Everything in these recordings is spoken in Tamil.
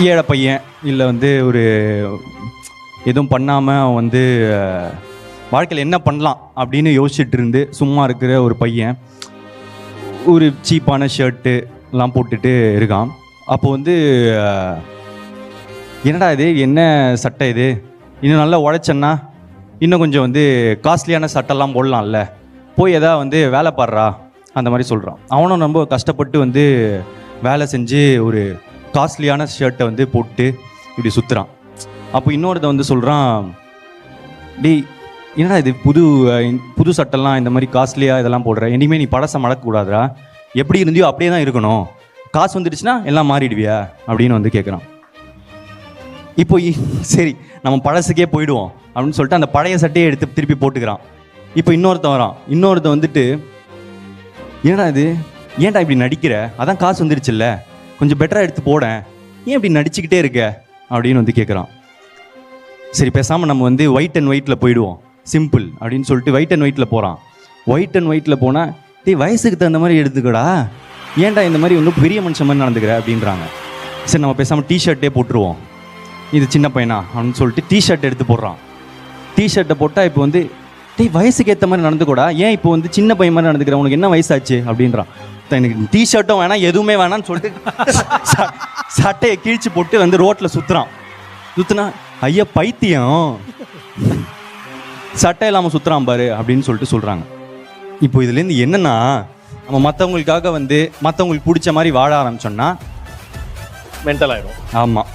ஏழை பையன் இல்லை வந்து ஒரு எதுவும் பண்ணாமல் அவன் வந்து வாழ்க்கையில் என்ன பண்ணலாம் அப்படின்னு யோசிச்சுட்டு இருந்து சும்மா இருக்கிற ஒரு பையன் ஒரு சீப்பான ஷர்ட்டு எல்லாம் போட்டுட்டு இருக்கான். அப்போ வந்து என்னடா இது, என்ன சட்டை இது, இன்னும் நல்லா உழைச்சேன்னா இன்னும் கொஞ்சம் வந்து காஸ்ட்லியான சட்டைலாம் போடலாம்ல, போய் எதாவது வந்து வேலை பாடுறா அந்த மாதிரி சொல்கிறான். அவனும் ரொம்ப கஷ்டப்பட்டு வந்து வேலை செஞ்சு ஒரு காஸ்ட்லியான ஷர்ட்டை வந்து போட்டு இப்படி சுற்றுறான். அப்போ இன்னொருத்த வந்து சொல்கிறான், டேய் என்னடா இது புது சட்டெல்லாம் இந்த மாதிரி காஸ்ட்லியாக இதெல்லாம் போடுற, இனிமேல் நீ பழசை மறக்கக்கூடாதுரா, எப்படி இருந்தியோ அப்படியே தான் இருக்கணும், காசு வந்துடுச்சுன்னா எல்லாம் மாறிடுவியா அப்படின்னு வந்து கேட்குறான். இப்போ சரி நம்ம பழசுக்கே போயிடுவோம் அப்படின்னு சொல்லிட்டு அந்த பழைய சட்டையை எடுத்து திருப்பி போட்டுக்கிறான். இப்போ இன்னொருத்தன் வரான். இன்னொருத்தன் வந்துட்டு, ஏன்டா இது, ஏன்டா இப்படி நடிக்கிற, அதான் காசு வந்துடுச்சுல்ல, கொஞ்சம் பெட்டராக எடுத்து போடேன், ஏன் இப்படி நடிச்சுக்கிட்டே இருக்க அப்படின்னு வந்து கேட்குறான். சரி பேசாமல் நம்ம வந்து ஒயிட் அண்ட் ஒயிட்டில் போயிடுவோம், சிம்பிள் அப்படின்னு சொல்லிட்டு ஒயிட் அண்ட் ஒயிட்டில் போகிறான். ஒயிட் அண்ட் ஒயிட்டில் போனால், டேய் வயசுக்கு தகுந்த மாதிரி எடுத்துக்கடா, ஏன்டா இந்த மாதிரி ஒன்றும் பெரிய மனுஷன் மாதிரி நடந்துக்கிற அப்படின்றாங்க. சரி நம்ம பேசாமல் டிஷர்ட்டே போட்டுருவோம், இது சின்ன பையனா அப்படின்னு சொல்லிட்டு டிஷர்ட் எடுத்து போடுறான். டிஷர்ட்டை போட்டால் இப்போ வந்து, டேய் வயசுக்கு ஏற்ற மாதிரி நடந்துக்கூடா, ஏன் இப்போ வந்து சின்ன பையன் மாதிரி நடந்துக்கிற, உனக்கு என்ன வயசாச்சு அப்படின்றான். எனக்கு டிஷர்ட்டும் வேணாம் எதுவுமே வேணான்னு சொல்லிட்டு சட்டையை கிழிச்சு போட்டு வந்து ரோட்டில் சுற்றுறான். சுற்றுனா, ஐயா பைத்தியம், சட்டை இல்லாமல் சுற்றுறான் பாரு அப்படின்னு சொல்லிட்டு சொல்கிறாங்க. இப்போ இதுலேருந்து என்னென்னா, நம்ம மற்றவங்களுக்காக வந்து மற்றவங்களுக்கு பிடிச்ச மாதிரி வாழ ஆரம்பிச்சோன்னா மென்டல் ஆகிடும். ஆமாம்.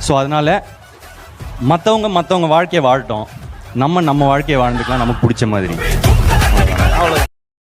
ஸோ அதனால் மற்றவங்க வாழ்க்கையை வாழட்டும், நம்ம வாழ்க்கையை வாழ்ந்துக்கலாம் நமக்கு பிடிச்ச மாதிரி.